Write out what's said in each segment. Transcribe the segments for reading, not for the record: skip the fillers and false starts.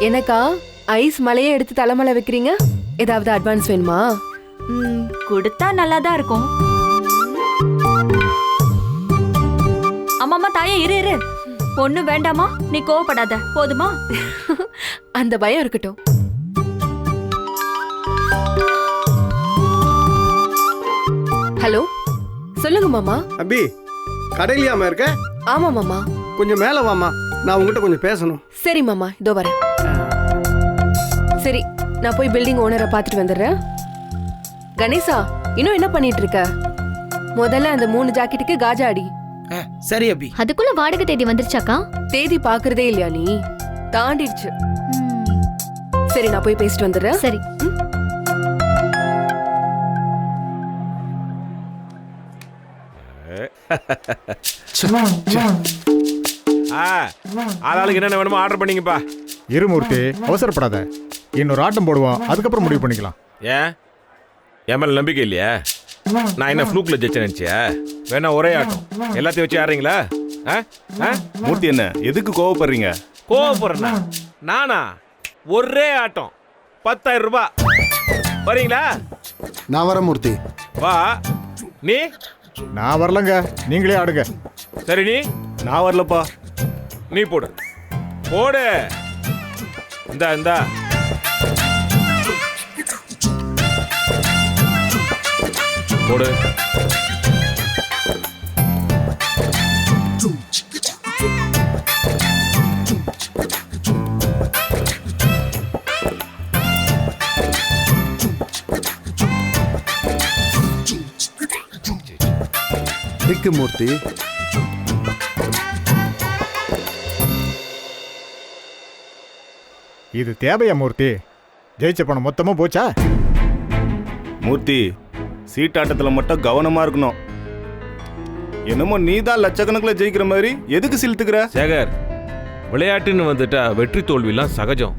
எனக்கா ஐஸ் மலையே எடுத்து தலைமலை வைக்கிறீங்க? ஏதாவது அட்வான்ஸ் வேணுமா? கொடுத்தா நல்லாதான் இருக்கும். அம்மாமா தாயே இரு. ஒண்ணு வேண்டாமா? நீ கோவப்படாத போதுமா? அந்த பயம் இருக்கட்டும். ஹலோ, சொல்லுங்க மாமா. அபி, கடையிலையாமா இருக்க? ஆமா மாமா. கொஞ்சம் மேல வாமா, நான் உங்ககிட்ட கொஞ்சம் பேசணும். சரி மாமா, இதோ வரேன். சரி, நான் போய் பில்டிங் ஓனரை பார்த்துட்டு வந்துடுறேன். கணேசா, இன்னும் என்ன பண்ணிட்டு இருக்க? முதல்ல அந்த 3 ஜாக்கெட்டுக்கு காஜா அடி. சரி அபி. அதுக்குள்ள வாடகை தேதி வந்துருச்சாக்கா? தேதி பாக்குறதே இல்லையா நீ? தாண்டிடுச்சு. சரி, நான் போய் பேசிட்டு வந்துடுறேன். சரி. ஆளாளுக்கு என்னென்ன வேணுமோ ஆர்டர் பண்ணிங்கப்பா. இருமூர்த்தி, அவசரப்படாத. இன்னொரு ஆட்டம் போடுவோம், அதுக்கப்புறம் முடிவு பண்ணிக்கலாம். ஏன் என் மேல நம்பிக்கை இல்லையா? நான் என்ன ஃப்ளூக்ல ஜெயிச்சேன் நினைச்சியா? வேணா ஒரே ஆட்டம் எல்லாத்தையும் வச்சு ஆடுறீங்களா? மூர்த்தி, என்ன எதுக்கு கோவப்படுறீங்க? கோவப்படுறேன்னா நானா? ஒரே ஆட்டம் 10,000 ரூபாய். வரீங்களா? நான் வரேன் மூர்த்தி. வா. நீ? நான் வரலங்க, நீங்களே ஆடுங்க. சரி, நீ? நான் வரலப்பா. நீ போடு போடு. இந்தா போடு. திக்கு மூர்த்தி. இது தேவையா மூர்த்தி? ஜெயிச்ச பணம் மொத்தமும் போச்சா? மூர்த்தி, சீட்டாட்டத்தில் மட்டும் கவனமா இருக்கணும். என்னமோ நீ தான் லட்சக்கணக்கில் ஜெயிக்கிற மாதிரி எதுக்கு சிலுத்துக்கிற? சேகர், விளையாட்டுன்னு வந்துட்டா வெற்றி தோல்விலாம் சகஜம்.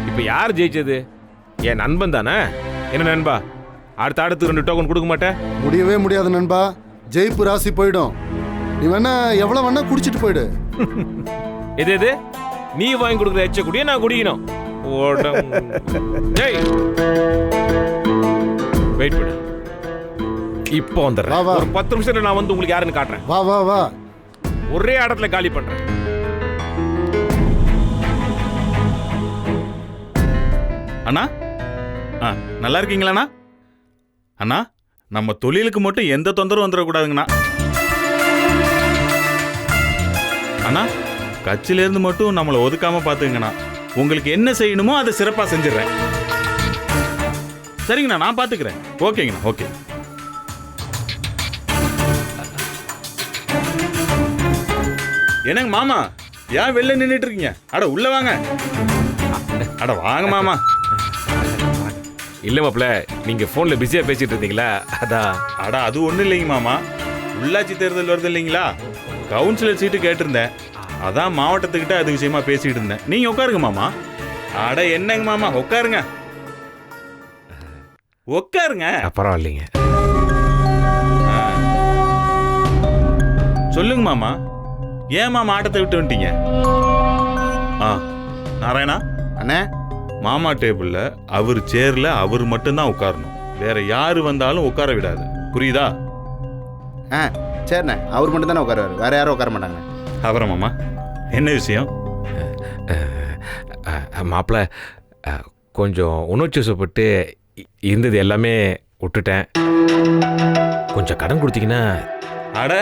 இப்ப யார் ஜெயிச்சது? என் நண்பன் தானே. என்ன நண்பா, அடுத்த ஆடத்துக்கு 2 டோக்கன் கொடுக்க மாட்டேன்? முடியவே முடியாது நண்பா. ஜெயிப்பு ராசி போயிடும். நீ வேணா எவ்வளவு வேணா குடிச்சிட்டு போயிடு. எது நீ வாங்கி கொடுக்குற எச்ச குடிய நான் குடிக்கணும். வெயிட் பண்ணு, இப்போ வந்துடுறேன். ஒரு 10 நிமிஷத்துல நான் வந்து உங்களுக்கு யாருன்னு காட்டுறேன். வா வா வா. ஒரே இடத்துல காலி பண்றேன். அண்ணா, நல்லா இருக்கீங்களாண்ணா? அண்ணா, நம்ம தொழிலுக்கு மட்டும் எந்த தொந்தரவும் வந்துடக்கூடாதுங்கண்ணா. அண்ணா, கட்சியிலேருந்து மட்டும் நம்மளை ஒதுக்காம பார்த்துங்கண்ணா. உங்களுக்கு என்ன செய்யணுமோ அதை சிறப்பாக செஞ்சிடறேன். சரிங்கண்ணா, நான் பார்த்துக்கிறேன். ஓகேங்கண்ணா, ஓகே. என்னங்க மாமா, ஏன் வெளில நின்றுட்டு இருக்கீங்க? அட உள்ள வாங்க. அட வாங்க மாமா. இல்ல மாப்ள, நீங்க போன்ல பிஸியா பேசிட்டு இருந்தீங்களா, அதான். அட அது ஒன்றும் இல்லைங்க மாமா, உள்ளாட்சி தேர்தல் வருது இல்லைங்களா, கவுன்சிலர் சீட்டு கேட்டிருந்தேன். அதான் மாவட்டத்துக்கிட்ட அது விஷயமா பேசிட்டு இருந்தேன். நீங்க உட்காருங்க மாமா. அட என்னங்க மாமா, உட்காருங்க உட்காருங்க. பரவாயில்லைங்க. சொல்லுங்க மாமா, ஏன் மாமா ஆட்டத்தை விட்டு வந்துட்டீங்க? நாராயணா அண்ணே, மாமா டேபிள்ல அவர் சேர்ல அவர் மட்டும்தான் உட்காரணும். வேற யாரு வந்தாலும் உட்கார விடாது, புரியுதா? சரிண்ணே, அவர் மட்டும் தானே உட்காருவாரு, வேற யாரும் உட்கார மாட்டாங்க. அப்புறம் மாமா, என்ன விஷயம்? மாப்பிள்ள, கொஞ்சம் உணர்ச்சிவசப்பட்டு இருந்தது எல்லாமே விட்டுட்டேன். கொஞ்சம் கடன் கொடுத்தீங்கன்னா. அட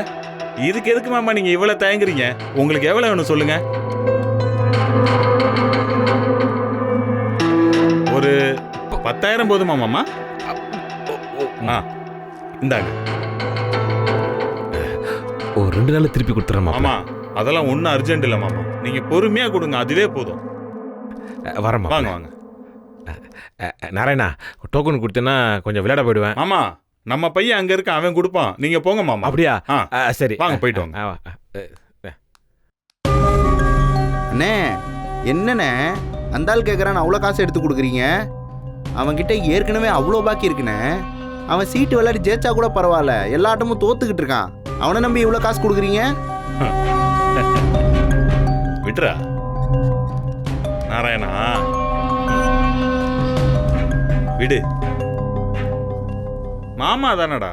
இதுக்கு எதுக்கு மாமா நீங்க இவ்வளவு தயங்குறீங்க? உங்களுக்கு எவ்வளவு வேணும் சொல்லுங்க. ஒரு 10,000 போதுமா மாமா? இந்தாங்க. ஒரு 2 நாள் திருப்பி கொடுத்துறேன் மாமா. அதெல்லாம் ஒன்றும் அர்ஜென்ட் இல்லை மாமா, நீங்க பொறுமையா கொடுங்க, அதுவே போதும். வரேன். வாங்க வாங்க. நாராயணா, டோக்கன் கொடுத்தேன்னா கொஞ்சம் விளையாட போயிடுவேன். மாமா, நம்ம பையன் அங்க இருக்க, அவன் கொடுப்பான், நீங்க போங்க மாமா. அப்படியா? சரி வாங்க, போயிட்டு வாங்க. அண்ணே, என்னண்ணே அந்த ஆள் கேட்குறான்னு அவ்வளோ காசு எடுத்து கொடுக்குறீங்க? அவன்கிட்ட ஏற்கனவே அவ்வளோ பாக்கி இருக்குண்ணே. அவன் சீட்டு விளையாடி ஜெயிச்சா கூட பரவாயில்ல, எல்லா ஆட்டமும் தோத்துக்கிட்டு இருக்கான். அவனை நம்பி இவ்வளோ காசு கொடுக்குறீங்க? விட்டுறா. நாராயணா விடு மாமா தானடா